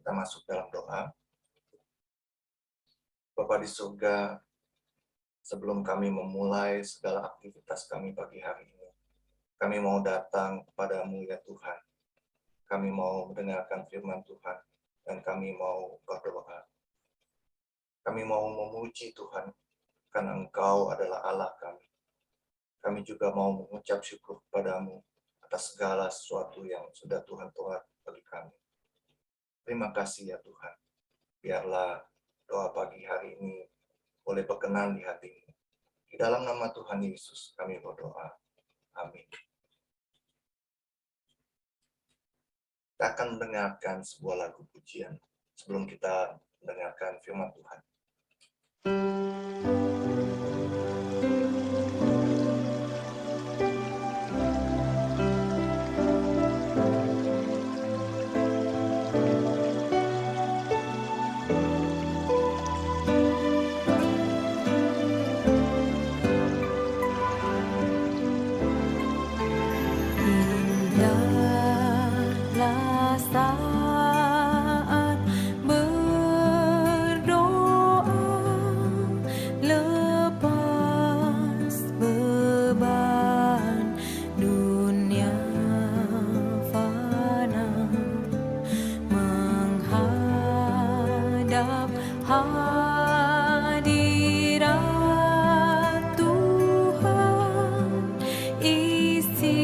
Kita masuk dalam doa. Bapa di surga, sebelum kami memulai segala aktivitas kami pagi hari ini, kami mau datang kepadamu ya Tuhan. Kami mau mendengarkan firman Tuhan, dan kami mau berdoa. Kami mau memuji Tuhan, karena Engkau adalah Allah kami. Kami juga mau mengucap syukur kepadamu atas segala sesuatu yang sudah Tuhan buat bagi kami. Terima kasih ya Tuhan. Biarlah doa pagi hari ini boleh berkenan di hatimu. Di dalam nama Tuhan Yesus kami berdoa. Amin. Kita akan mendengarkan sebuah lagu pujian sebelum kita mendengarkan firman Tuhan. Indahlah saat berdoa, lepas beban dunia fana, menghadap hadirat Tuhan, isi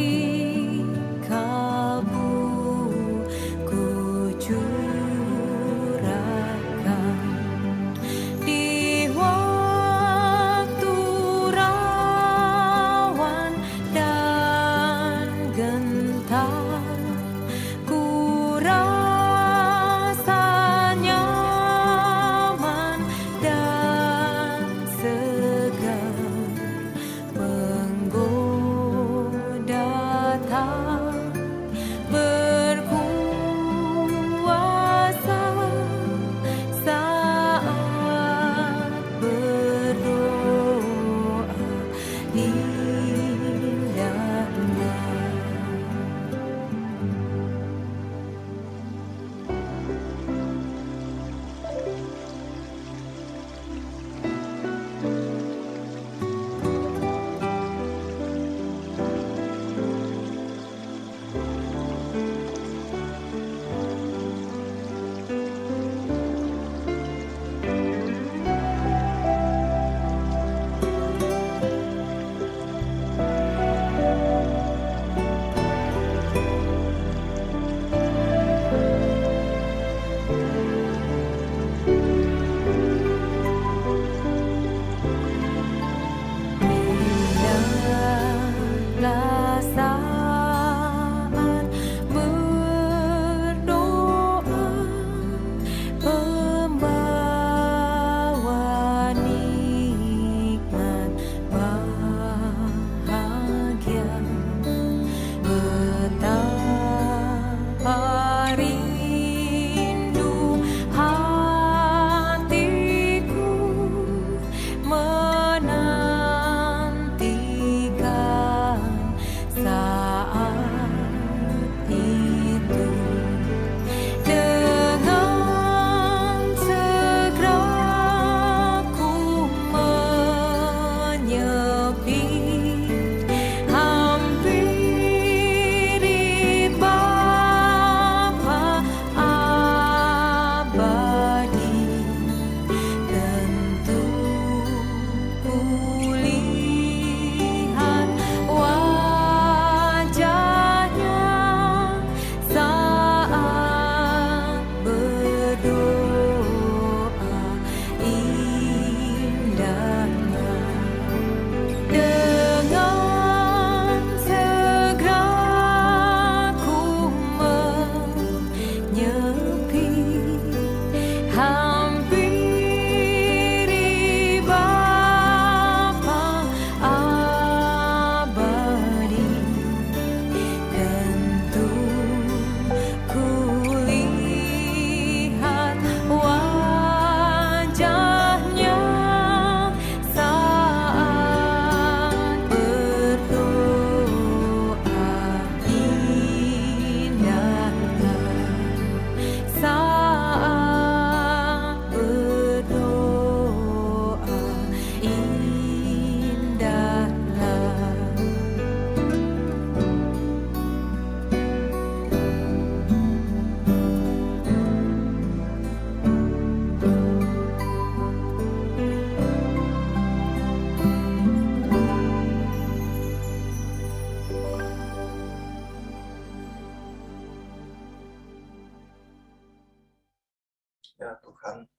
Ya Tuhan,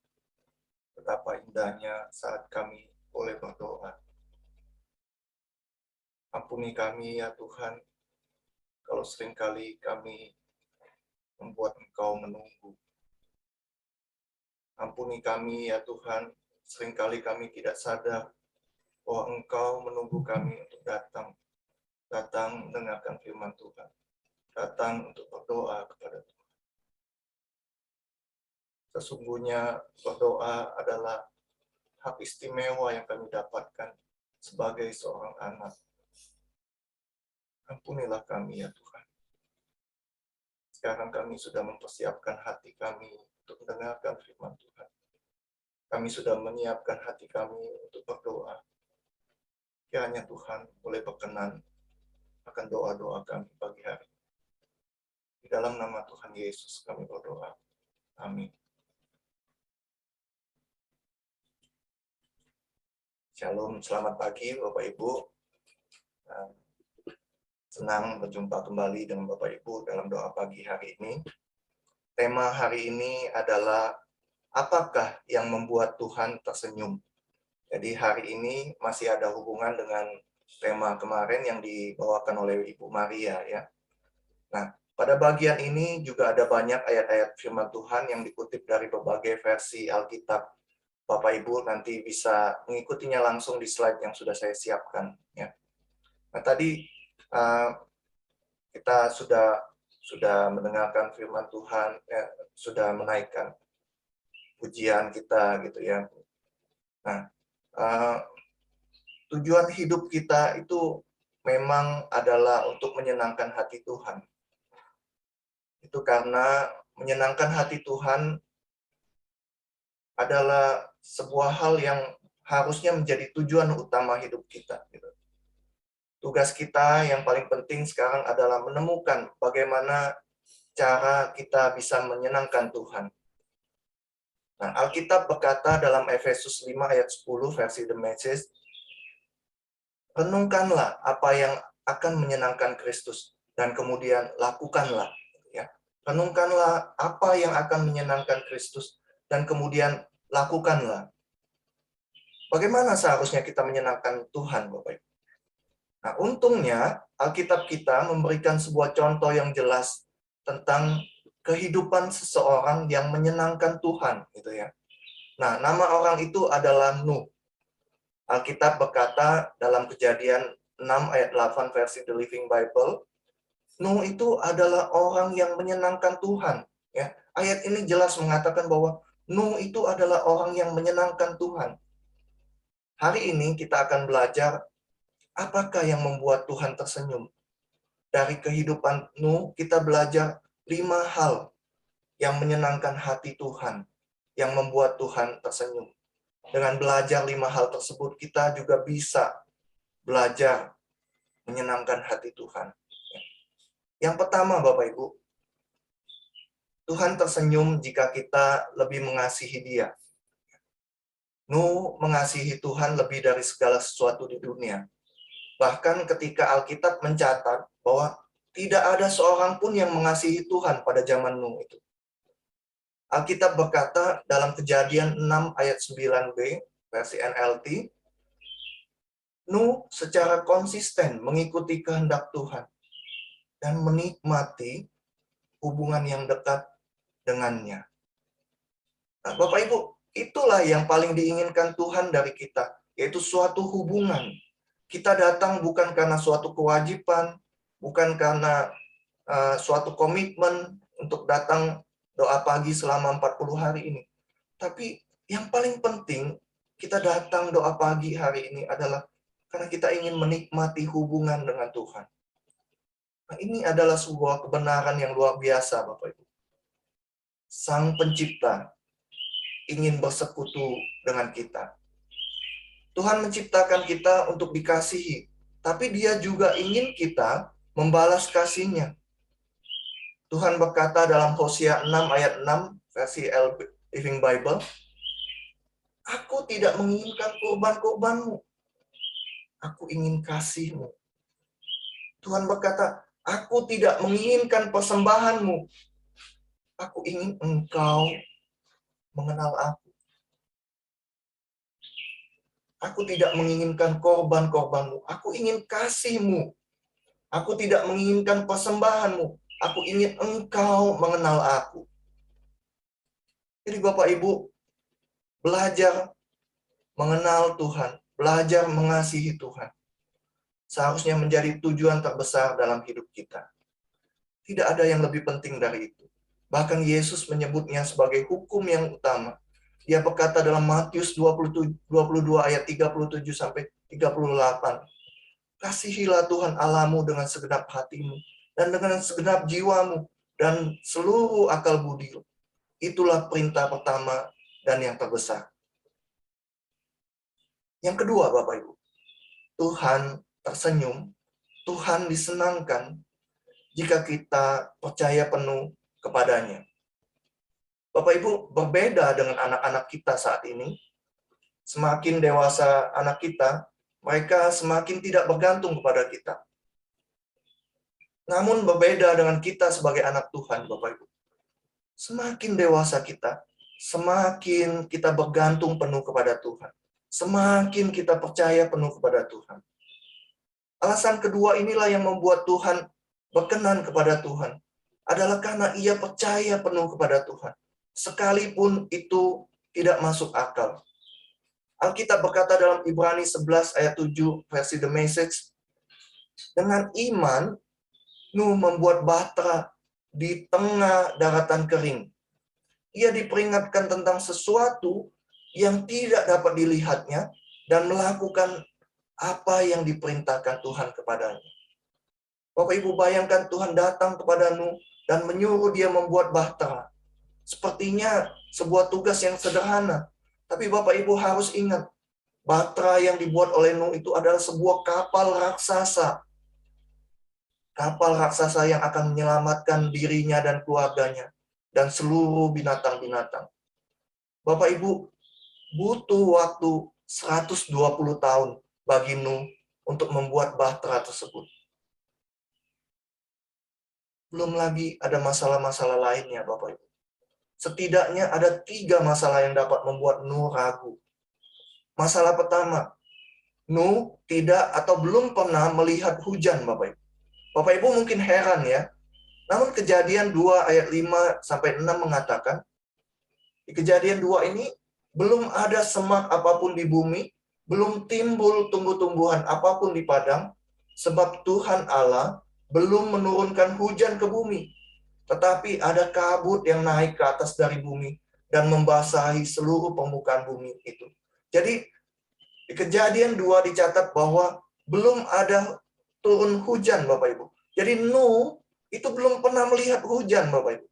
betapa indahnya saat kami boleh berdoa. Ampuni kami ya Tuhan, kalau seringkali kami membuat Engkau menunggu. Ampuni kami ya Tuhan, seringkali kami tidak sadar bahwa Engkau menunggu kami untuk datang mendengarkan firman Tuhan, datang untuk berdoa kepada Tuhan. Sesungguhnya berdoa adalah hak istimewa yang kami dapatkan sebagai seorang anak. Ampunilah kami ya Tuhan. Sekarang kami sudah mempersiapkan hati kami untuk mendengarkan firman Tuhan. Kami sudah menyiapkan hati kami untuk berdoa. Kiranya Tuhan boleh berkenan akan doa-doa kami pagi hari. Di dalam nama Tuhan Yesus kami berdoa. Amin. Shalom, selamat pagi Bapak Ibu. Senang berjumpa kembali dengan Bapak Ibu dalam doa pagi hari ini. Tema hari ini adalah apakah yang membuat Tuhan tersenyum? Jadi hari ini masih ada hubungan dengan tema kemarin yang dibawakan oleh Ibu Maria ya. Nah, pada bagian ini juga ada banyak ayat-ayat firman Tuhan yang dikutip dari berbagai versi Alkitab. Bapak Ibu nanti bisa mengikutinya langsung di slide yang sudah saya siapkan ya. Nah, tadi kita sudah mendengarkan firman Tuhan, sudah menaikkan pujian kita gitu ya. Nah, tujuan hidup kita itu memang adalah untuk menyenangkan hati Tuhan. Itu karena menyenangkan hati Tuhan adalah sebuah hal yang harusnya menjadi tujuan utama hidup kita. Gitu. Tugas kita yang paling penting sekarang adalah menemukan bagaimana cara kita bisa menyenangkan Tuhan. Nah, Alkitab berkata dalam Efesus 5 ayat 10 versi The Message, renungkanlah apa yang akan menyenangkan Kristus dan kemudian lakukanlah. Ya. Renungkanlah apa yang akan menyenangkan Kristus dan kemudian lakukanlah. Bagaimana seharusnya kita menyenangkan Tuhan, Bapak Ibu? Nah, untungnya Alkitab kita memberikan sebuah contoh yang jelas tentang kehidupan seseorang yang menyenangkan Tuhan, gitu ya. Nah, nama orang itu adalah Nuh. Alkitab berkata dalam Kejadian 6 ayat 8 versi The Living Bible, Nuh itu adalah orang yang menyenangkan Tuhan. Ya, ayat ini jelas mengatakan bahwa Nuh itu adalah orang yang menyenangkan Tuhan. Hari ini kita akan belajar apakah yang membuat Tuhan tersenyum. Dari kehidupan Nuh, kita belajar 5 hal yang menyenangkan hati Tuhan, yang membuat Tuhan tersenyum. Dengan belajar 5 hal tersebut, kita juga bisa belajar menyenangkan hati Tuhan. Yang pertama, Bapak Ibu, Tuhan tersenyum jika kita lebih mengasihi Dia. Nuh mengasihi Tuhan lebih dari segala sesuatu di dunia. Bahkan ketika Alkitab mencatat bahwa tidak ada seorang pun yang mengasihi Tuhan pada zaman Nuh itu. Alkitab berkata dalam Kejadian 6 ayat 9b versi NLT, Nuh secara konsisten mengikuti kehendak Tuhan dan menikmati hubungan yang dekat dengannya. Nah, Bapak Ibu, itulah yang paling diinginkan Tuhan dari kita, yaitu suatu hubungan. Kita datang bukan karena suatu kewajiban, bukan karena suatu komitmen untuk datang doa pagi selama 40 hari ini. Tapi yang paling penting, kita datang doa pagi hari ini adalah karena kita ingin menikmati hubungan dengan Tuhan. Nah, ini adalah sebuah kebenaran yang luar biasa, Bapak Ibu. Sang Pencipta ingin bersekutu dengan kita. Tuhan menciptakan kita untuk dikasihi, tapi Dia juga ingin kita membalas kasih-Nya. Tuhan berkata dalam Hosea 6 ayat 6 versi Living Bible, aku tidak menginginkan korban-korbanmu, aku ingin kasih-Mu. Tuhan berkata, aku tidak menginginkan persembahanmu, aku ingin Engkau mengenal aku. Aku tidak menginginkan korban-korbanmu. Aku ingin kasih-Mu. Aku tidak menginginkan persembahan-Mu. Aku ingin Engkau mengenal aku. Jadi Bapak Ibu, belajar mengenal Tuhan, belajar mengasihi Tuhan, seharusnya menjadi tujuan terbesar dalam hidup kita. Tidak ada yang lebih penting dari itu. Bahkan Yesus menyebutnya sebagai hukum yang utama. Dia berkata dalam Matius 22 ayat 37 sampai 38. Kasihilah Tuhan Allahmu dengan segenap hatimu dan dengan segenap jiwamu dan seluruh akal budimu. Itulah perintah pertama dan yang terbesar. Yang kedua, Bapak Ibu, Tuhan tersenyum, Tuhan disenangkan jika kita percaya penuh kepadanya. Bapak Ibu, berbeda dengan anak-anak kita saat ini. Semakin dewasa anak kita, mereka semakin tidak bergantung kepada kita. Namun berbeda dengan kita sebagai anak Tuhan, Bapak Ibu. Semakin dewasa kita, semakin kita bergantung penuh kepada Tuhan. Semakin kita percaya penuh kepada Tuhan. Alasan kedua inilah yang membuat Tuhan berkenan kepada Tuhan. Adalah karena ia percaya penuh kepada Tuhan. Sekalipun itu tidak masuk akal. Alkitab berkata dalam Ibrani 11 ayat 7 versi The Message, dengan iman Nuh membuat bahtera di tengah daratan kering. Ia diperingatkan tentang sesuatu yang tidak dapat dilihatnya dan melakukan apa yang diperintahkan Tuhan kepadanya. Bapak Ibu bayangkan Tuhan datang kepada Nuh dan menyuruh dia membuat bahtera. Sepertinya sebuah tugas yang sederhana. Tapi Bapak Ibu harus ingat, bahtera yang dibuat oleh Nuh itu adalah sebuah kapal raksasa. Kapal raksasa yang akan menyelamatkan dirinya dan keluarganya. Dan seluruh binatang-binatang. Bapak Ibu, butuh waktu 120 tahun bagi Nuh untuk membuat bahtera tersebut. Belum lagi ada masalah-masalah lainnya, Bapak Ibu. Setidaknya ada 3 masalah yang dapat membuat Nuh ragu. Masalah pertama, Nuh tidak atau belum pernah melihat hujan, Bapak Ibu. Bapak Ibu mungkin heran ya. Namun Kejadian 2 ayat 5 sampai 6 mengatakan, di Kejadian 2 ini belum ada semak apapun di bumi, belum timbul tumbuh-tumbuhan apapun di padang, sebab Tuhan Allah belum menurunkan hujan ke bumi. Tetapi ada kabut yang naik ke atas dari bumi dan membasahi seluruh permukaan bumi itu. Jadi di Kejadian 2 dicatat bahwa belum ada turun hujan, Bapak Ibu. Jadi Nuh itu belum pernah melihat hujan, Bapak Ibu.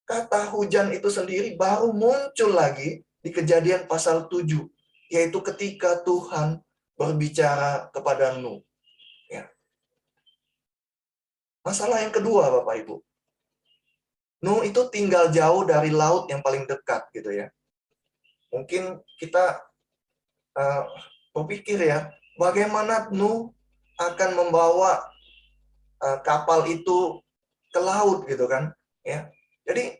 Kata hujan itu sendiri baru muncul lagi di Kejadian pasal 7, yaitu ketika Tuhan berbicara kepada Nuh. Ya. Masalah yang kedua, Bapak Ibu. Nuh itu tinggal jauh dari laut yang paling dekat gitu ya. Mungkin kita berpikir ya, bagaimana Nuh akan membawa kapal itu ke laut gitu kan? Ya. Jadi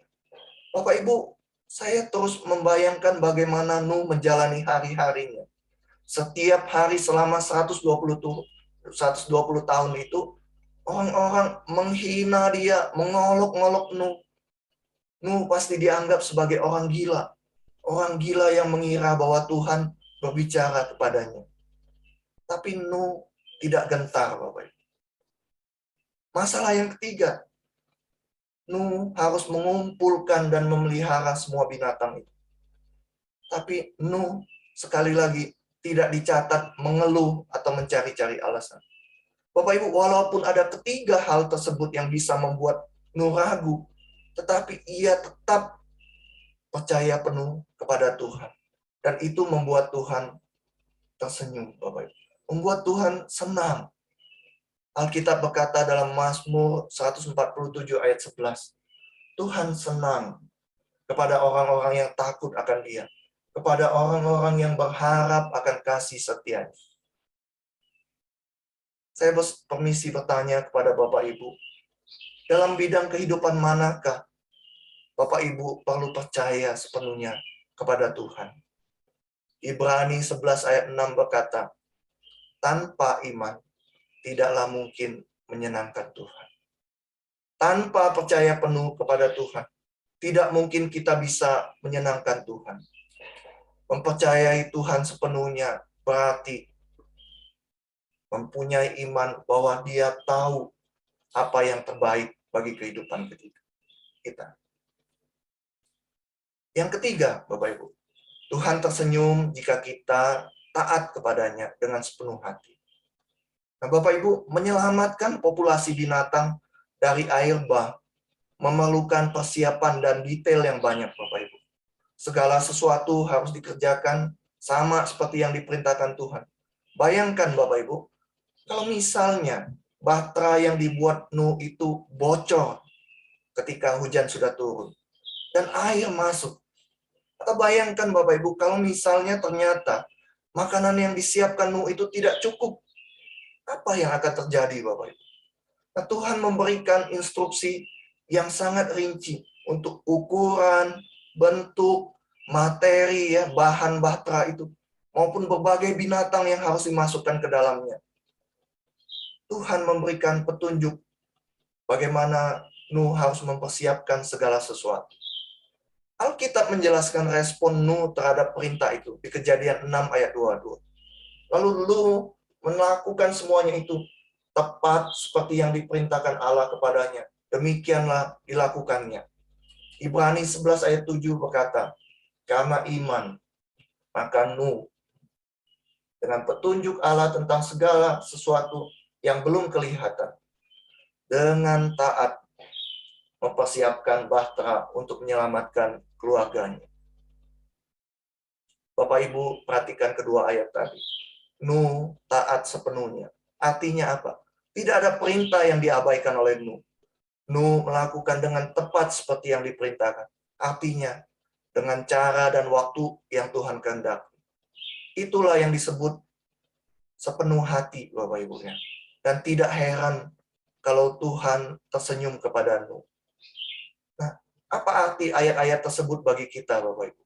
Bapak Ibu, saya terus membayangkan bagaimana Nuh menjalani hari-harinya. Setiap hari selama 120 tahun itu, orang-orang menghina dia, mengolok-ngolok Nuh. Nuh pasti dianggap sebagai orang gila. Orang gila yang mengira bahwa Tuhan berbicara kepadanya. Tapi Nuh tidak gentar, Bapak Ibu. Masalah yang ketiga, Nuh harus mengumpulkan dan memelihara semua binatang itu. Tapi Nuh sekali lagi tidak dicatat mengeluh atau mencari-cari alasan. Bapak Ibu, walaupun ada ketiga hal tersebut yang bisa membuat Nuh ragu, tetapi ia tetap percaya penuh kepada Tuhan. Dan itu membuat Tuhan tersenyum, Bapak Ibu. Membuat Tuhan senang. Alkitab berkata dalam Mazmur 147 ayat 11, Tuhan senang kepada orang-orang yang takut akan Dia, kepada orang-orang yang berharap akan kasih setia-Nya. Saya permisi bertanya kepada Bapak Ibu, dalam bidang kehidupan manakah Bapak Ibu perlu percaya sepenuhnya kepada Tuhan. Ibrani 11 ayat 6 berkata, tanpa iman tidaklah mungkin menyenangkan Tuhan. Tanpa percaya penuh kepada Tuhan, tidak mungkin kita bisa menyenangkan Tuhan. Mempercayai Tuhan sepenuhnya berarti mempunyai iman bahwa Dia tahu apa yang terbaik bagi kehidupan kita. Yang ketiga, Bapak Ibu, Tuhan tersenyum jika kita taat kepadanya dengan sepenuh hati. Nah, Bapak Ibu, menyelamatkan populasi binatang dari air bah memerlukan persiapan dan detail yang banyak, Bapak Ibu. Segala sesuatu harus dikerjakan sama seperti yang diperintahkan Tuhan. Bayangkan, Bapak Ibu, kalau misalnya bahtera yang dibuat Nuh itu bocor ketika hujan sudah turun dan air masuk. Atau bayangkan Bapak Ibu, kalau misalnya ternyata makanan yang disiapkan Nuh itu tidak cukup, apa yang akan terjadi Bapak Ibu? Nah, Tuhan memberikan instruksi yang sangat rinci untuk ukuran, bentuk, materi, ya, bahan bahtera itu, maupun berbagai binatang yang harus dimasukkan ke dalamnya. Tuhan memberikan petunjuk bagaimana Nuh harus mempersiapkan segala sesuatu. Alkitab menjelaskan respon Nuh terhadap perintah itu di Kejadian 6 ayat 22. Lalu Nuh melakukan semuanya itu tepat seperti yang diperintahkan Allah kepadanya. Demikianlah dilakukannya. Ibrani 11 ayat 7 berkata, karena iman, maka Nuh dengan petunjuk Allah tentang segala sesuatu yang belum kelihatan, dengan taat mempersiapkan bahtera untuk menyelamatkan keluarganya. Bapak Ibu perhatikan kedua ayat tadi. Nuh taat sepenuhnya. Artinya apa? Tidak ada perintah yang diabaikan oleh Nuh. Nuh melakukan dengan tepat seperti yang diperintahkan. Artinya dengan cara dan waktu yang Tuhan kehendaki. Itulah yang disebut sepenuh hati, Bapak Ibu, ya. Dan tidak heran kalau Tuhan tersenyum kepada Nuh. Nah, apa arti ayat-ayat tersebut bagi kita, Bapak Ibu?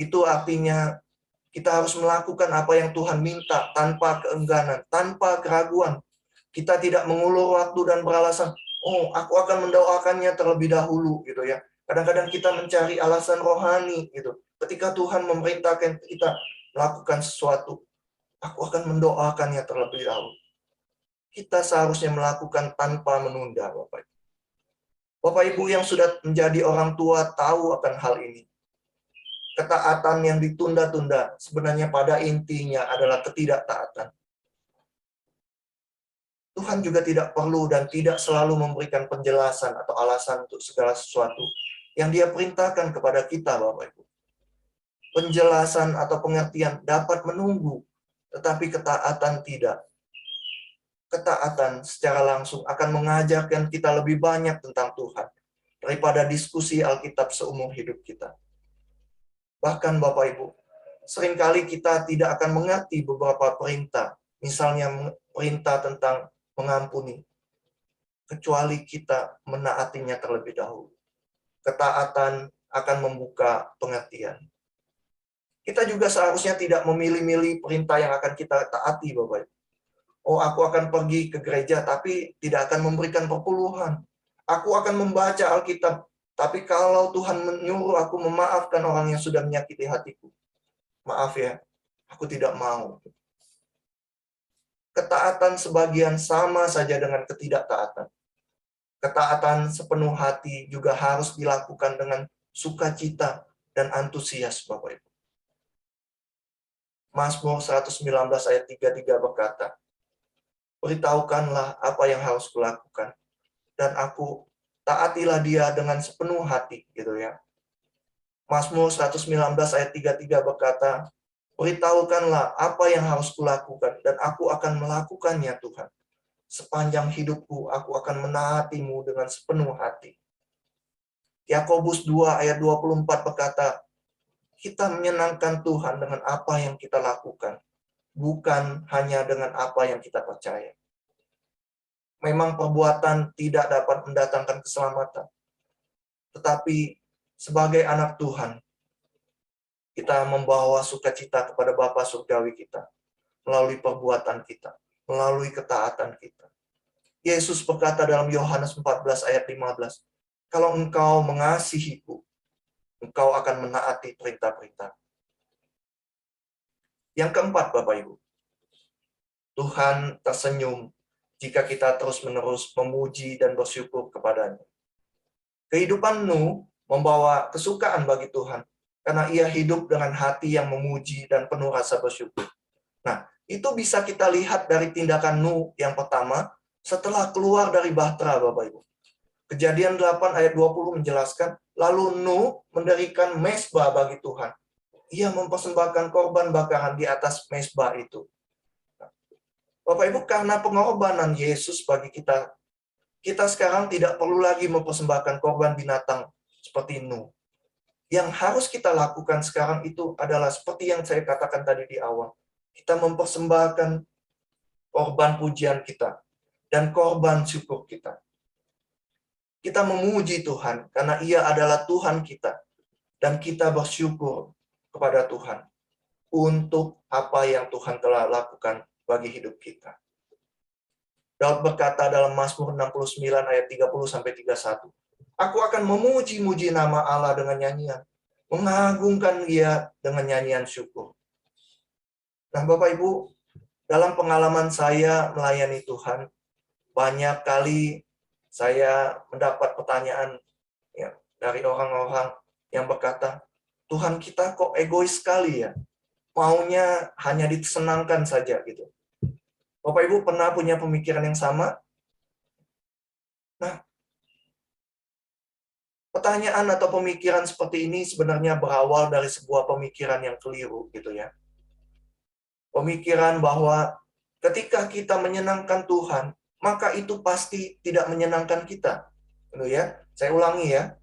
Itu artinya kita harus melakukan apa yang Tuhan minta tanpa keengganan, tanpa keraguan. Kita tidak mengulur waktu dan beralasan, oh, aku akan mendoakannya terlebih dahulu, gitu ya. Kadang-kadang kita mencari alasan rohani, gitu. Ketika Tuhan memerintahkan kita melakukan sesuatu, aku akan mendoakannya terlebih dahulu. Kita seharusnya melakukan tanpa menunda, Bapak Ibu. Bapak Ibu yang sudah menjadi orang tua tahu akan hal ini. Ketaatan yang ditunda-tunda sebenarnya pada intinya adalah ketidaktaatan. Tuhan juga tidak perlu dan tidak selalu memberikan penjelasan atau alasan untuk segala sesuatu yang Dia perintahkan kepada kita, Bapak Ibu. Penjelasan atau pengertian dapat menunggu, tetapi ketaatan tidak. Ketaatan secara langsung akan mengajarkan kita lebih banyak tentang Tuhan daripada diskusi Alkitab seumur hidup kita. Bahkan Bapak Ibu, seringkali kita tidak akan mengerti beberapa perintah, misalnya perintah tentang mengampuni, kecuali kita menaatinya terlebih dahulu. Ketaatan akan membuka pengertian. Kita juga seharusnya tidak memilih-milih perintah yang akan kita taati, Bapak Ibu. Oh, aku akan pergi ke gereja, tapi tidak akan memberikan perpuluhan. Aku akan membaca Alkitab, tapi kalau Tuhan menyuruh aku memaafkan orang yang sudah menyakiti hatiku, maaf ya, aku tidak mau. Ketaatan sebagian sama saja dengan ketidaktaatan. Ketaatan sepenuh hati juga harus dilakukan dengan sukacita dan antusias, Bapak Ibu. Mazmur 119 ayat 33 berkata, beritahukanlah apa yang harus kulakukan, dan aku taatilah Dia dengan sepenuh hati, gitu ya. Mazmur 119 ayat 33 berkata, beritahukanlah apa yang harus kulakukan, dan aku akan melakukannya, Tuhan. Sepanjang hidupku, aku akan menaatimu dengan sepenuh hati. Yakobus 2 ayat 24 berkata, kita menyenangkan Tuhan dengan apa yang kita lakukan, bukan hanya dengan apa yang kita percaya. Memang perbuatan tidak dapat mendatangkan keselamatan. Tetapi sebagai anak Tuhan, kita membawa sukacita kepada Bapa Surgawi kita melalui perbuatan kita, melalui ketaatan kita. Yesus berkata dalam Yohanes 14 ayat 15, kalau engkau mengasihiku, engkau akan menaati perintah-perintah. Yang keempat, Bapak Ibu, Tuhan tersenyum jika kita terus-menerus memuji dan bersyukur kepadanya. Kehidupan Nuh membawa kesukaan bagi Tuhan, karena ia hidup dengan hati yang memuji dan penuh rasa bersyukur. Nah, itu bisa kita lihat dari tindakan Nuh yang pertama, setelah keluar dari bahtera, Bapak Ibu. Kejadian 8 ayat 20 menjelaskan, lalu Nuh mendirikan mezbah bagi Tuhan. Ia mempersembahkan korban bakaran di atas mezbah itu. Bapak Ibu, karena pengorbanan Yesus bagi kita, kita sekarang tidak perlu lagi mempersembahkan korban binatang seperti Nuh. Yang harus kita lakukan sekarang itu adalah seperti yang saya katakan tadi di awal. Kita mempersembahkan korban pujian kita dan korban syukur kita. Kita memuji Tuhan karena Ia adalah Tuhan kita. Dan kita bersyukur kepada Tuhan untuk apa yang Tuhan telah lakukan bagi hidup kita. Daud berkata dalam Mazmur 69 ayat 30-31, aku akan memuji-muji nama Allah dengan nyanyian, mengagungkan Dia dengan nyanyian syukur. Nah, Bapak Ibu, dalam pengalaman saya melayani Tuhan, banyak kali saya mendapat pertanyaan ya, dari orang-orang yang berkata, Tuhan kita kok egois sekali ya, maunya hanya disenangkan saja gitu. Bapak Ibu pernah punya pemikiran yang sama? Nah, pertanyaan atau pemikiran seperti ini sebenarnya berawal dari sebuah pemikiran yang keliru gitu ya. Pemikiran bahwa ketika kita menyenangkan Tuhan, maka itu pasti tidak menyenangkan kita. Gitu ya. Saya ulangi ya.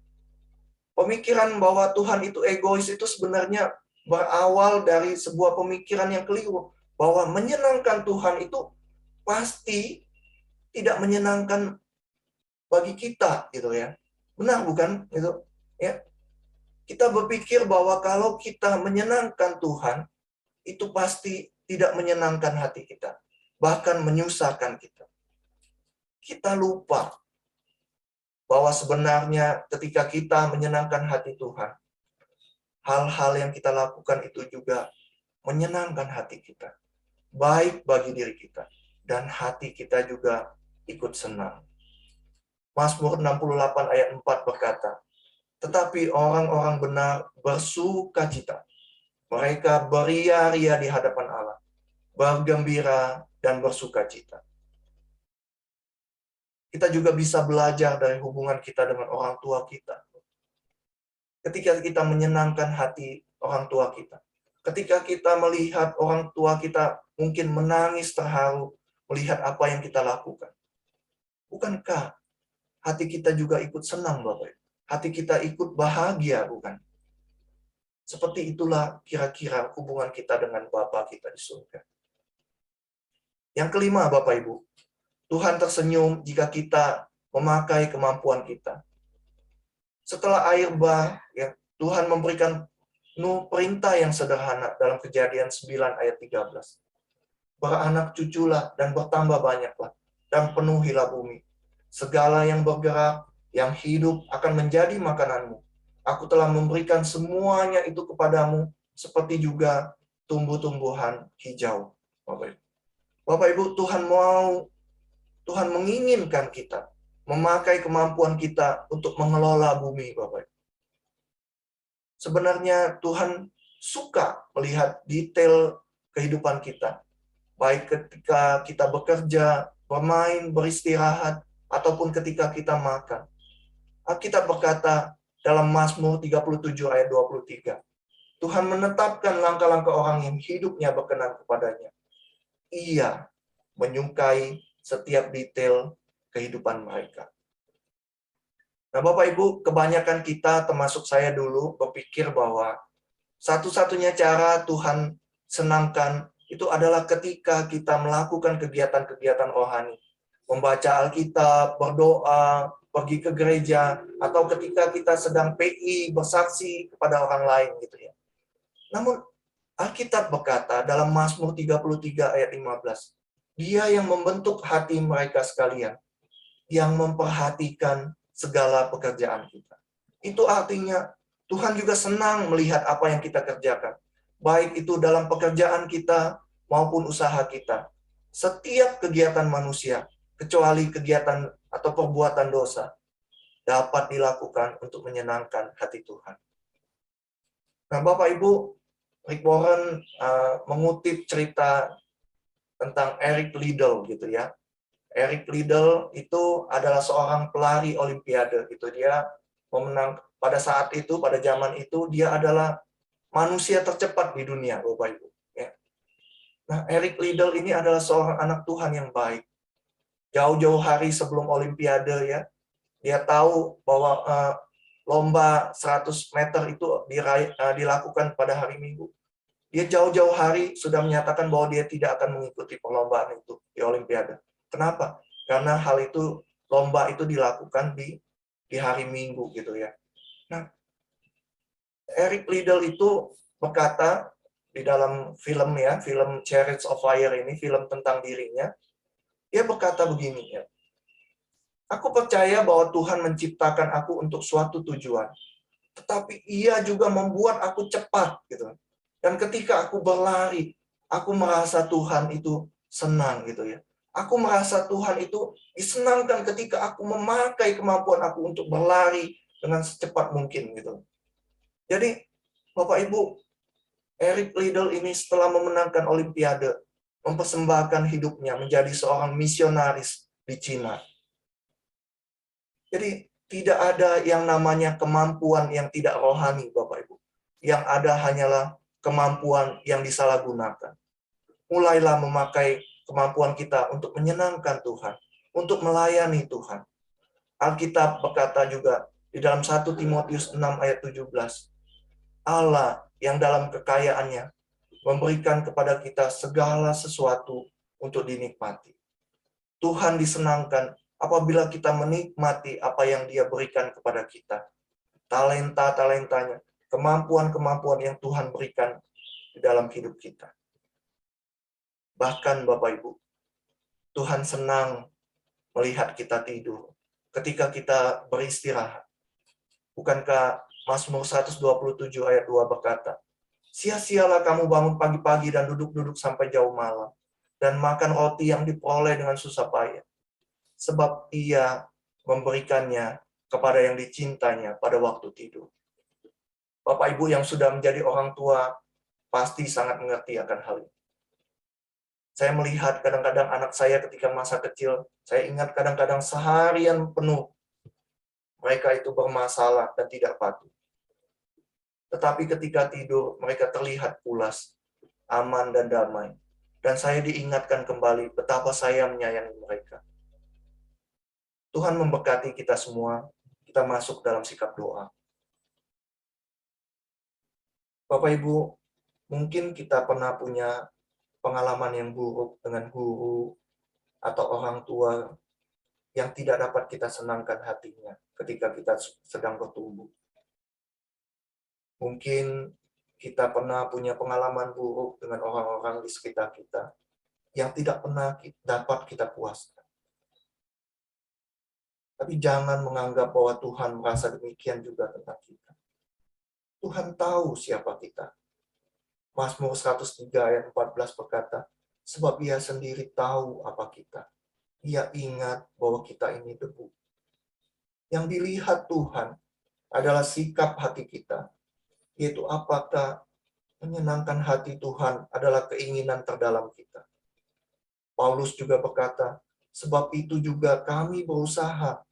Pemikiran bahwa Tuhan itu egois itu sebenarnya berawal dari sebuah pemikiran yang keliru. Bahwa menyenangkan Tuhan itu pasti tidak menyenangkan bagi kita gitu ya. Benar bukan? Gitu. Ya. Kita berpikir bahwa kalau kita menyenangkan Tuhan, itu pasti tidak menyenangkan hati kita. Bahkan menyusahkan kita. Kita lupa bahwa sebenarnya ketika kita menyenangkan hati Tuhan, hal-hal yang kita lakukan itu juga menyenangkan hati kita. Baik bagi diri kita. Dan hati kita juga ikut senang. Mazmur 68 ayat 4 berkata, tetapi orang-orang benar bersukacita. Mereka beria-ria di hadapan Allah. Bergembira dan bersukacita. Kita juga bisa belajar dari hubungan kita dengan orang tua kita. Ketika kita menyenangkan hati orang tua kita. Ketika kita melihat orang tua kita mungkin menangis terharu melihat apa yang kita lakukan. Bukankah hati kita juga ikut senang, Bapak? Hati kita ikut bahagia, bukan? Seperti itulah kira-kira hubungan kita dengan Bapa kita di surga. Yang kelima, Bapak Ibu, Tuhan tersenyum jika kita memakai kemampuan kita. Setelah air bah, ya, Tuhan memberikan Nuh perintah yang sederhana dalam Kejadian 9 ayat 13. Beranak cuculah dan bertambah banyaklah, dan penuhilah bumi. Segala yang bergerak, yang hidup akan menjadi makananmu. Aku telah memberikan semuanya itu kepadamu, seperti juga tumbuh-tumbuhan hijau. Bapak Ibu, Tuhan menginginkan kita memakai kemampuan kita untuk mengelola bumi, Bapak Ibu. Sebenarnya Tuhan suka melihat detail kehidupan kita. Baik ketika kita bekerja, bermain, beristirahat, ataupun ketika kita makan. Alkitab berkata dalam Mazmur 37 ayat 23, Tuhan menetapkan langkah-langkah orang yang hidupnya berkenan kepadanya. Ia menyukai setiap detail kehidupan mereka. Nah, Bapak Ibu, kebanyakan kita termasuk saya dulu berpikir bahwa satu-satunya cara Tuhan senangkan itu adalah ketika kita melakukan kegiatan-kegiatan rohani. Membaca Alkitab, berdoa, pergi ke gereja, atau ketika kita sedang PI bersaksi kepada orang lain gitu ya. Namun Alkitab berkata dalam Mazmur 33 ayat 15, Dia yang membentuk hati mereka sekalian, yang memperhatikan segala pekerjaan kita. Itu artinya Tuhan juga senang melihat apa yang kita kerjakan. Baik itu dalam pekerjaan kita maupun usaha kita. Setiap kegiatan manusia, kecuali kegiatan atau perbuatan dosa, dapat dilakukan untuk menyenangkan hati Tuhan. Nah, Bapak Ibu, Rick Warren mengutip cerita tentang Eric Liddell gitu ya. Eric Liddell itu adalah seorang pelari olimpiade gitu. Dia memenang pada saat itu, pada zaman itu dia adalah manusia tercepat di dunia, Bapak Ibu ya. Nah, Eric Liddell ini adalah seorang anak Tuhan yang baik. Jauh-jauh hari sebelum olimpiade ya, dia tahu bahwa lomba 100 meter itu dilakukan pada hari Minggu. Dia jauh-jauh hari sudah menyatakan bahwa dia tidak akan mengikuti perlombaan itu di Olimpiade. Kenapa? Karena hal itu, lomba itu dilakukan di hari Minggu gitu ya. Nah, Eric Liddell itu berkata di dalam film ya, film Chariots of Fire ini, film tentang dirinya, dia berkata begini ya. Aku percaya bahwa Tuhan menciptakan aku untuk suatu tujuan, tetapi Ia juga membuat aku cepat gitu. Dan ketika aku berlari, aku merasa Tuhan itu senang gitu ya. Aku merasa Tuhan itu disenangkan ketika aku memakai kemampuan aku untuk berlari dengan secepat mungkin gitu. Jadi Bapak Ibu, Eric Liddell ini setelah memenangkan Olimpiade, mempersembahkan hidupnya menjadi seorang misionaris di Cina. Jadi tidak ada yang namanya kemampuan yang tidak rohani, Bapak Ibu. Yang ada hanyalah kemampuan yang disalahgunakan. Mulailah memakai kemampuan kita untuk menyenangkan Tuhan, untuk melayani Tuhan. Alkitab berkata juga di dalam 1 Timotius 6 ayat 17, Allah yang dalam kekayaannya memberikan kepada kita segala sesuatu untuk dinikmati. Tuhan disenangkan apabila kita menikmati apa yang Dia berikan kepada kita. Talenta-talentanya, kemampuan-kemampuan yang Tuhan berikan di dalam hidup kita. Bahkan Bapak Ibu, Tuhan senang melihat kita tidur ketika kita beristirahat. Bukankah Mazmur 127 ayat 2 berkata, sia-sialah kamu bangun pagi-pagi dan duduk-duduk sampai jauh malam, dan makan roti yang diperoleh dengan susah payah. Sebab Ia memberikannya kepada yang dicintanya pada waktu tidur. Bapak Ibu yang sudah menjadi orang tua pasti sangat mengerti akan hal ini. Saya melihat kadang-kadang anak saya ketika masa kecil, saya ingat kadang-kadang seharian penuh mereka itu bermasalah dan tidak patuh. Tetapi ketika tidur, mereka terlihat pulas, aman dan damai. Dan saya diingatkan kembali betapa saya menyayangi mereka. Tuhan memberkati kita semua, kita masuk dalam sikap doa. Bapak Ibu, mungkin kita pernah punya pengalaman yang buruk dengan guru atau orang tua yang tidak dapat kita senangkan hatinya ketika kita sedang bertumbuh. Mungkin kita pernah punya pengalaman buruk dengan orang-orang di sekitar kita yang tidak pernah dapat kita puaskan. Tapi jangan menganggap bahwa Tuhan merasa demikian juga tentang kita. Tuhan tahu siapa kita. Mazmur 103 ayat 14 berkata, sebab Ia sendiri tahu apa kita. Ia ingat bahwa kita ini debu. Yang dilihat Tuhan adalah sikap hati kita, yaitu apakah menyenangkan hati Tuhan adalah keinginan terdalam kita. Paulus juga berkata, sebab itu juga kami berusaha,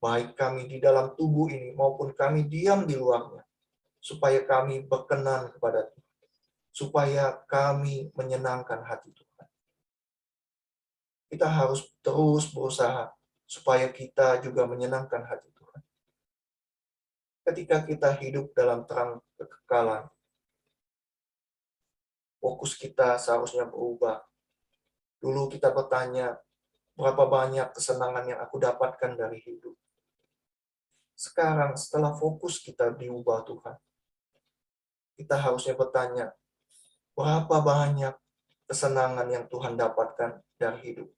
baik kami di dalam tubuh ini maupun kami diam di luarnya, supaya kami berkenan kepada Tuhan, supaya kami menyenangkan hati Tuhan. Kita harus terus berusaha supaya kita juga menyenangkan hati Tuhan. Ketika kita hidup dalam terang kekekalan, fokus kita seharusnya berubah. Dulu kita bertanya, berapa banyak kesenangan yang aku dapatkan dari hidup? Sekarang setelah fokus kita diubah Tuhan, kita harusnya bertanya, berapa banyak kesenangan yang Tuhan dapatkan dari hidup.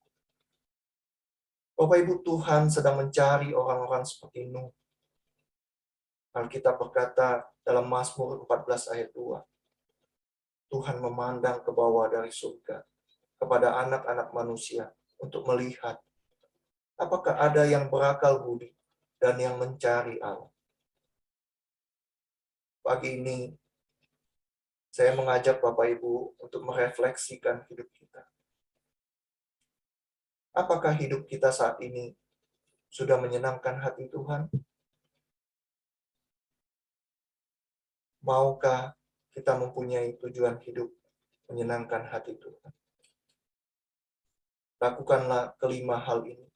Bapak Ibu, Tuhan sedang mencari orang-orang seperti Nuh. Alkitab berkata dalam Mazmur 14 ayat 2, Tuhan memandang ke bawah dari surga kepada anak-anak manusia untuk melihat apakah ada yang berakal budi dan yang mencari Allah. Pagi ini saya mengajak Bapak Ibu untuk merefleksikan hidup kita. Apakah hidup kita saat ini sudah menyenangkan hati Tuhan? Maukah kita mempunyai tujuan hidup menyenangkan hati Tuhan? Lakukanlah kelima hal ini.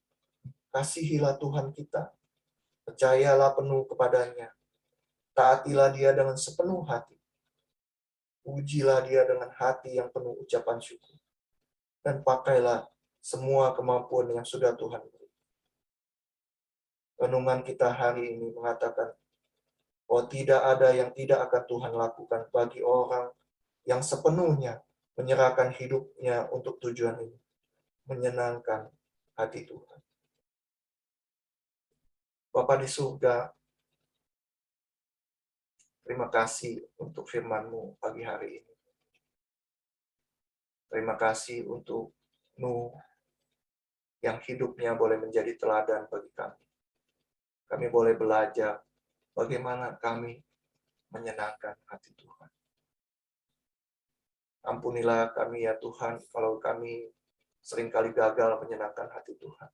Kasihilah Tuhan kita, percayalah penuh kepadanya, taatilah Dia dengan sepenuh hati, pujilah Dia dengan hati yang penuh ucapan syukur, dan pakailah semua kemampuan yang sudah Tuhan beri. Renungan kita hari ini mengatakan bahwa tidak ada yang tidak akan Tuhan lakukan bagi orang yang sepenuhnya menyerahkan hidupnya untuk tujuan ini, menyenangkan hati Tuhan. Bapa di surga, terima kasih untuk firman-Mu pagi hari ini. Terima kasih untuk Nuh yang hidupnya boleh menjadi teladan bagi kami. Kami boleh belajar bagaimana kami menyenangkan hati Tuhan. Ampunilah kami ya Tuhan, kalau kami seringkali gagal menyenangkan hati Tuhan.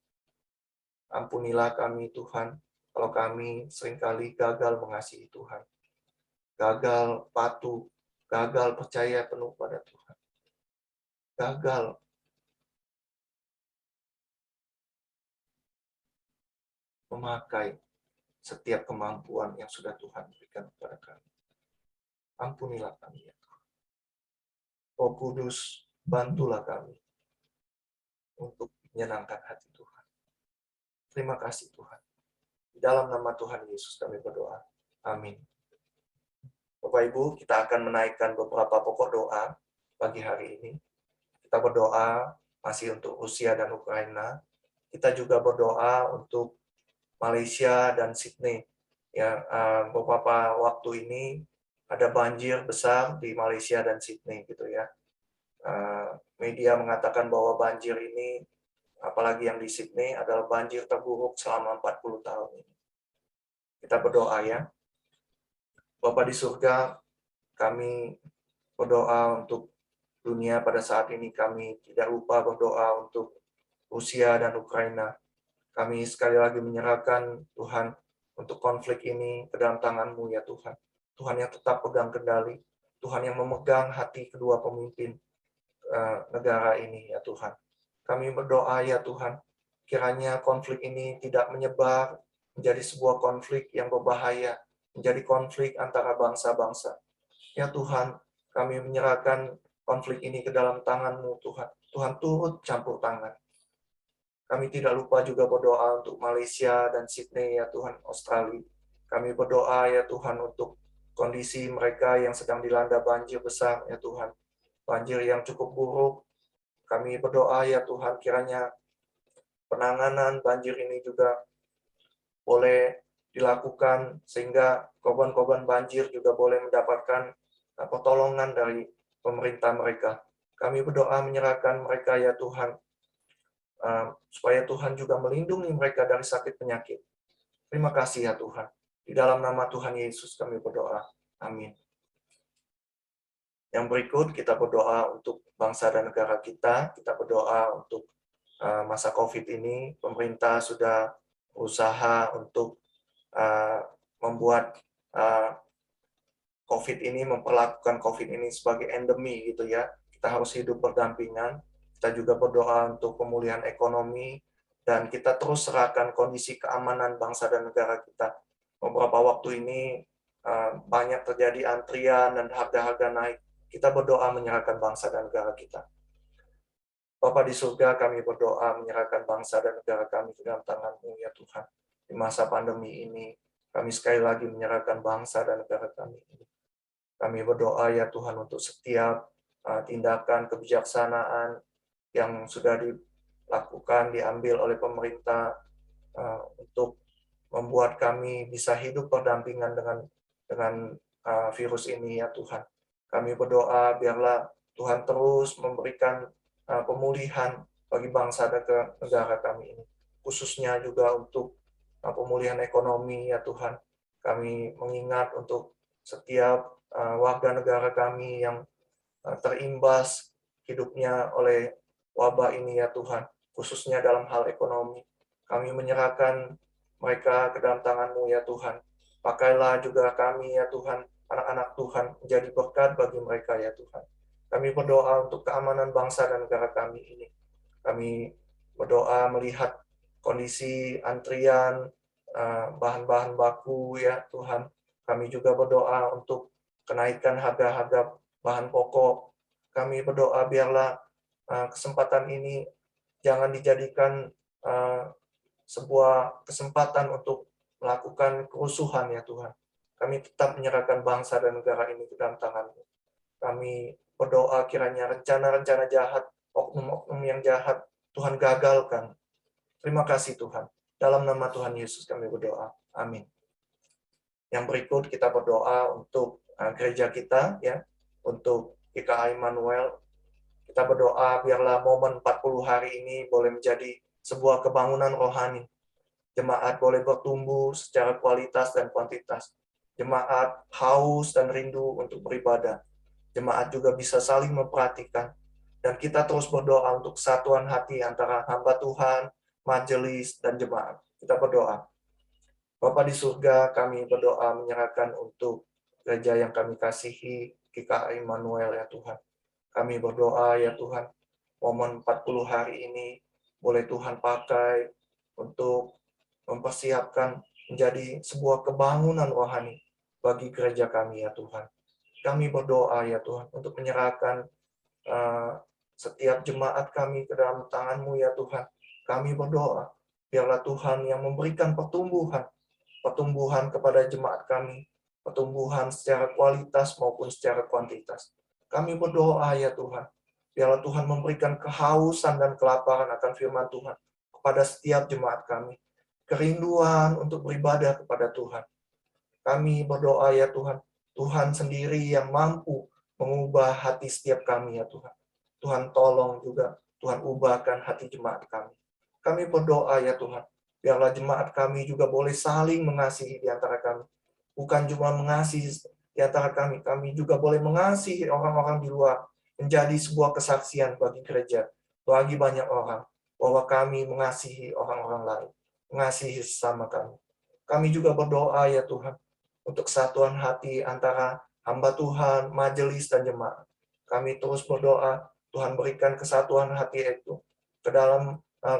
Ampunilah kami Tuhan, kalau kami seringkali gagal mengasihi Tuhan. Gagal patuh, gagal percaya penuh pada Tuhan. Gagal memakai setiap kemampuan yang sudah Tuhan berikan kepada kami. Ampunilah kami ya Tuhan. Roh Kudus, bantulah kami untuk menyenangkan hati Tuhan. Terima kasih Tuhan. Di dalam nama Tuhan Yesus kami berdoa. Amin. Bapak Ibu, kita akan menaikkan beberapa pokok doa pagi hari ini. Kita berdoa masih untuk Rusia dan Ukraina. Kita juga berdoa untuk Malaysia dan Sydney. Ya, beberapa waktu ini ada banjir besar di Malaysia dan Sydney gitu ya. Media mengatakan bahwa banjir ini, apalagi yang di Sydney, adalah banjir terburuk selama 40 tahun ini. Kita berdoa ya. Bapa di surga, kami berdoa untuk dunia pada saat ini. Kami tidak lupa berdoa untuk Rusia dan Ukraina. Kami sekali lagi menyerahkan Tuhan untuk konflik ini ke dalam tangan-Mu ya Tuhan. Tuhan yang tetap pegang kendali. Tuhan yang memegang hati kedua pemimpin negara ini ya Tuhan. Kami berdoa ya Tuhan, kiranya konflik ini tidak menyebar menjadi sebuah konflik yang berbahaya, menjadi konflik antara bangsa-bangsa. Ya Tuhan, kami menyerahkan konflik ini ke dalam tangan-Mu Tuhan. Tuhan turut campur tangan. Kami tidak lupa juga berdoa untuk Malaysia dan Sydney ya Tuhan, Australia. Kami berdoa ya Tuhan untuk kondisi mereka yang sedang dilanda banjir besar ya Tuhan. Banjir yang cukup buruk. Kami berdoa ya Tuhan, kiranya penanganan banjir ini juga boleh dilakukan sehingga korban-korban banjir juga boleh mendapatkan pertolongan dari pemerintah mereka. Kami berdoa menyerahkan mereka ya Tuhan, supaya Tuhan juga melindungi mereka dari sakit penyakit. Terima kasih ya Tuhan. Di dalam nama Tuhan Yesus kami berdoa. Amin. Yang berikut kita berdoa untuk bangsa dan negara kita. Kita berdoa untuk masa COVID ini. Pemerintah sudah berusaha untuk membuat COVID ini, memperlakukan COVID ini sebagai endemi gitu ya. Kita harus hidup berdampingan. Kita juga berdoa untuk pemulihan ekonomi, dan kita terus serahkan kondisi keamanan bangsa dan negara kita. Beberapa waktu ini banyak terjadi antrian dan harga-harga naik. Kita berdoa menyerahkan bangsa dan negara kita. Bapa di surga, kami berdoa menyerahkan bangsa dan negara kami ke dalam tangan-Mu ya Tuhan. Di masa pandemi ini, Kami sekali lagi menyerahkan bangsa dan negara kami ini. Kami berdoa ya Tuhan untuk setiap tindakan kebijaksanaan yang sudah dilakukan, diambil oleh pemerintah untuk membuat kami bisa hidup berdampingan dengan virus ini ya Tuhan. Kami berdoa biarlah Tuhan terus memberikan pemulihan bagi bangsa dan negara kami ini. Khususnya juga untuk pemulihan ekonomi ya Tuhan. Kami mengingat untuk setiap warga negara kami yang terimbas hidupnya oleh wabah ini ya Tuhan, khususnya dalam hal ekonomi. Kami menyerahkan mereka ke dalam tangan-Mu ya Tuhan. Pakailah juga kami ya Tuhan, anak-anak Tuhan, menjadi berkat bagi mereka ya Tuhan. Kami berdoa untuk keamanan bangsa dan negara kami ini. Kami berdoa melihat kondisi antrian bahan-bahan baku ya Tuhan. Kami juga berdoa untuk kenaikan harga-harga bahan pokok. Kami berdoa biarlah kesempatan ini jangan dijadikan sebuah kesempatan untuk melakukan kerusuhan ya Tuhan. Kami tetap menyerahkan bangsa dan negara ini ke dalam tangan-Mu. Kami berdoa kiranya rencana-rencana jahat, oknum-oknum yang jahat, Tuhan gagalkan. Terima kasih Tuhan. Dalam nama Tuhan Yesus kami berdoa. Amin. Yang berikut kita berdoa untuk gereja kita, ya, untuk GKI Immanuel. Kita berdoa biarlah momen 40 hari ini boleh menjadi sebuah kebangunan rohani. Jemaat boleh bertumbuh secara kualitas dan kuantitas. Jemaat haus dan rindu untuk beribadah. Jemaat juga bisa saling memperhatikan. Dan kita terus berdoa untuk kesatuan hati antara hamba Tuhan, majelis, dan jemaat. Kita berdoa. Bapa di surga, kami berdoa menyerahkan untuk gereja yang kami kasihi, GKI Immanuel ya Tuhan. Kami berdoa ya Tuhan, momen 40 hari ini boleh Tuhan pakai untuk mempersiapkan menjadi sebuah kebangunan rohani bagi gereja kami ya Tuhan. Kami berdoa ya Tuhan untuk menyerahkan setiap jemaat kami ke dalam tangan-Mu ya Tuhan. Kami berdoa, biarlah Tuhan yang memberikan pertumbuhan kepada jemaat kami, pertumbuhan secara kualitas maupun secara kuantitas. Kami berdoa ya Tuhan, biarlah Tuhan memberikan kehausan dan kelaparan akan firman Tuhan kepada setiap jemaat kami. Kerinduan untuk beribadah kepada Tuhan. Kami berdoa ya Tuhan, Tuhan sendiri yang mampu mengubah hati setiap kami ya Tuhan. Tuhan tolong juga, Tuhan ubahkan hati jemaat kami. Kami berdoa ya Tuhan, biarlah jemaat kami juga boleh saling mengasihi di antara kami. Bukan cuma mengasihi di antara kami, kami juga boleh mengasihi orang-orang di luar. Menjadi sebuah kesaksian bagi gereja, bagi banyak orang, bahwa kami mengasihi orang-orang lain. Mengasihi sesama kami. Kami juga berdoa ya Tuhan, untuk kesatuan hati antara hamba Tuhan, majelis, dan jemaat. Kami terus berdoa, Tuhan berikan kesatuan hati itu ke dalam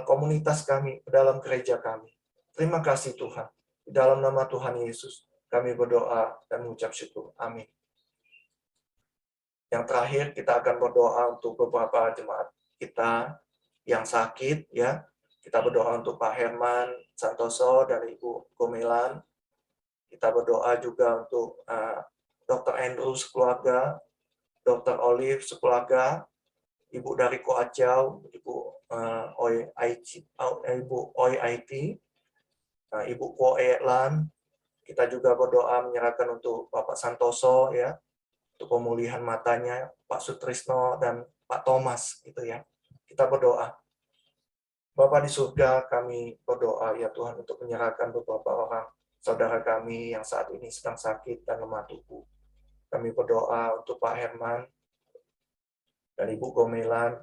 komunitas kami, ke dalam gereja kami. Terima kasih Tuhan. Di dalam nama Tuhan Yesus, kami berdoa dan mengucap syukur. Amin. Yang terakhir, kita akan berdoa untuk beberapa jemaat kita yang sakit, ya. Kita berdoa untuk Pak Herman Santoso dan Ibu Gomelan. Kita berdoa juga untuk Dr. Andrew sekeluarga, Dr. Olive sekeluarga, Ibu dari Koacau, Ibu Oi IT, Ibu Koe Lan. Kita juga berdoa menyerahkan untuk Bapak Santoso, ya, untuk pemulihan matanya, Pak Sutrisno dan Pak Thomas, gitu ya. Kita berdoa. Bapa di surga, kami berdoa ya Tuhan untuk menyerahkan beberapa orang saudara kami yang saat ini sedang sakit dan lemah tubuh. Kami berdoa untuk Pak Herman dan Ibu Gomelan.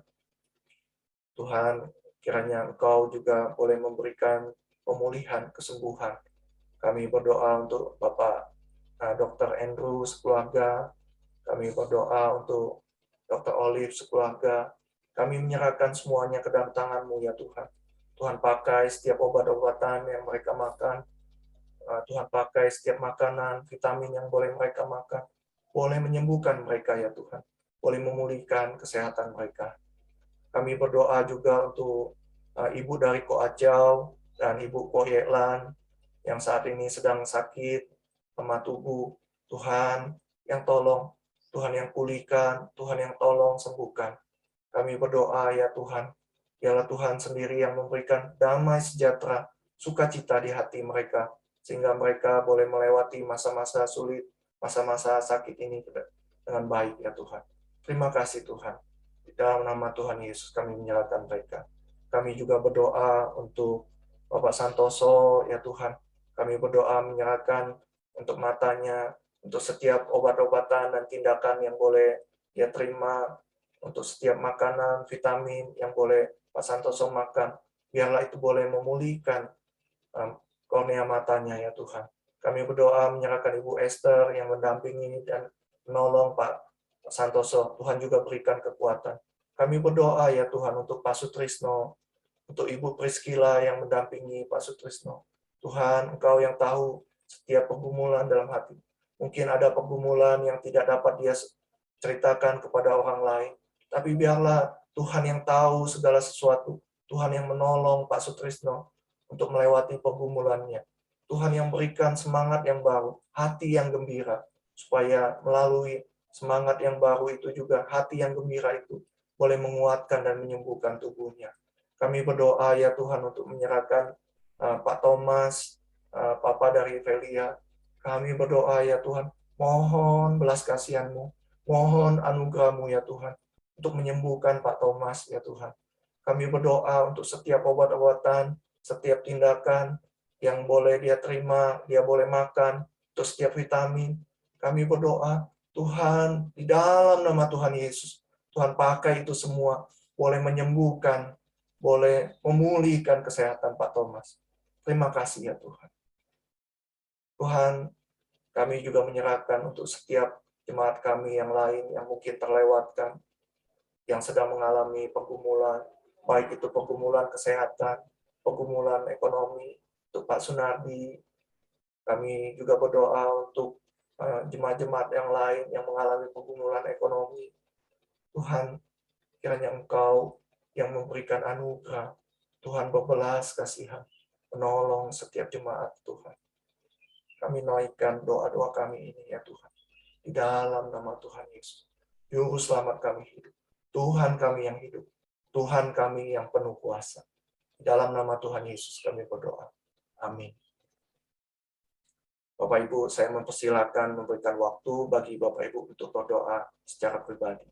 Tuhan, kiranya Engkau juga boleh memberikan pemulihan, kesembuhan. Kami berdoa untuk Bapak Dr. Andrew sekeluarga. Kami berdoa untuk Dr. Olive sekeluarga. Kami menyerahkan semuanya ke dalam tangan-Mu ya Tuhan. Tuhan pakai setiap obat-obatan yang mereka makan. Tuhan pakai setiap makanan, vitamin yang boleh mereka makan. Boleh menyembuhkan mereka ya Tuhan. Boleh memulihkan kesehatan mereka. Kami berdoa juga untuk Ibu dari Koacau dan Ibu Koyelan. yang saat ini sedang sakit, lemah tubuh. Tuhan yang tolong, Tuhan yang pulihkan, Tuhan yang tolong sembuhkan. Kami berdoa ya Tuhan, biarlah Tuhan sendiri yang memberikan damai sejahtera, sukacita di hati mereka, sehingga mereka boleh melewati masa-masa sulit, masa-masa sakit ini dengan baik ya Tuhan. Terima kasih Tuhan. Di dalam nama Tuhan Yesus kami menyerahkan mereka. Kami juga berdoa untuk Bapak Santoso ya Tuhan. Kami berdoa menyerahkan untuk matanya, untuk setiap obat-obatan dan tindakan yang boleh dia terima, untuk setiap makanan, vitamin yang boleh Pak Santoso makan, biarlah itu boleh memulihkan kornea matanya ya Tuhan. Kami berdoa menyerahkan Ibu Esther yang mendampingi dan menolong Pak Santoso. Tuhan juga berikan kekuatan. Kami berdoa ya Tuhan untuk Pak Sutrisno, untuk Ibu Priscilla yang mendampingi Pak Sutrisno. Tuhan, Engkau yang tahu setiap pergumulan dalam hati. Mungkin ada pergumulan yang tidak dapat dia ceritakan kepada orang lain. Tapi biarlah Tuhan yang tahu segala sesuatu. Tuhan yang menolong Pak Sutrisno untuk melewati pergumulannya. Tuhan yang berikan semangat yang baru, hati yang gembira, supaya melalui semangat yang baru itu juga hati yang gembira itu boleh menguatkan dan menyembuhkan tubuhnya. Kami berdoa ya Tuhan untuk menyerahkan Pak Thomas, Papa dari Velia. Kami berdoa ya Tuhan, mohon belas kasihan-Mu, mohon anugerah-Mu ya Tuhan, untuk menyembuhkan Pak Thomas ya Tuhan. Kami berdoa untuk setiap obat-obatan, setiap tindakan yang boleh dia terima, dia boleh makan, untuk setiap vitamin. Kami berdoa, Tuhan, di dalam nama Tuhan Yesus, Tuhan pakai itu semua, boleh menyembuhkan, boleh memulihkan kesehatan Pak Thomas. Terima kasih ya Tuhan. Tuhan, kami juga menyerahkan untuk setiap jemaat kami yang lain yang mungkin terlewatkan, yang sedang mengalami pergumulan, baik itu pergumulan kesehatan, pergumulan ekonomi, untuk Pak Sunardi. Kami juga berdoa untuk jemaat-jemaat yang lain yang mengalami pergumulan ekonomi. Tuhan, kiranya Engkau yang memberikan anugerah, Tuhan berbelas kasihan, menolong setiap jemaat Tuhan. Kami naikkan doa-doa kami ini ya Tuhan, di dalam nama Tuhan Yesus. Juru selamat kami hidup, Tuhan kami yang hidup, Tuhan kami yang penuh kuasa. Di dalam nama Tuhan Yesus kami berdoa. Amin. Bapak Ibu, saya mempersilakan memberikan waktu bagi Bapak Ibu untuk berdoa secara pribadi.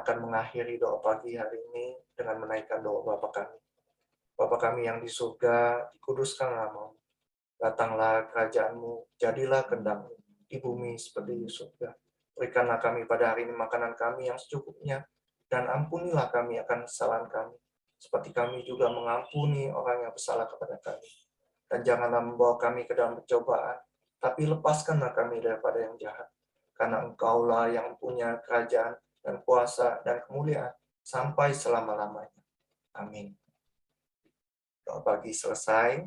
akan mengakhiri doa pagi hari ini dengan menaikkan doa Bapa kami. Bapa kami yang di surga, dikuduskan namamu. Datanglah kerajaan-Mu, jadilah kehendak-Mu di bumi seperti di surga. Berikanlah kami pada hari ini makanan kami yang secukupnya, dan ampunilah kami akan kesalahan kami, seperti kami juga mengampuni orang yang bersalah kepada kami. Dan janganlah membawa kami ke dalam pencobaan, tapi lepaskanlah kami daripada yang jahat. Karena Engkaulah yang punya kerajaan dan kuasa dan kemuliaan sampai selama-lamanya. Amin. Doa pagi selesai.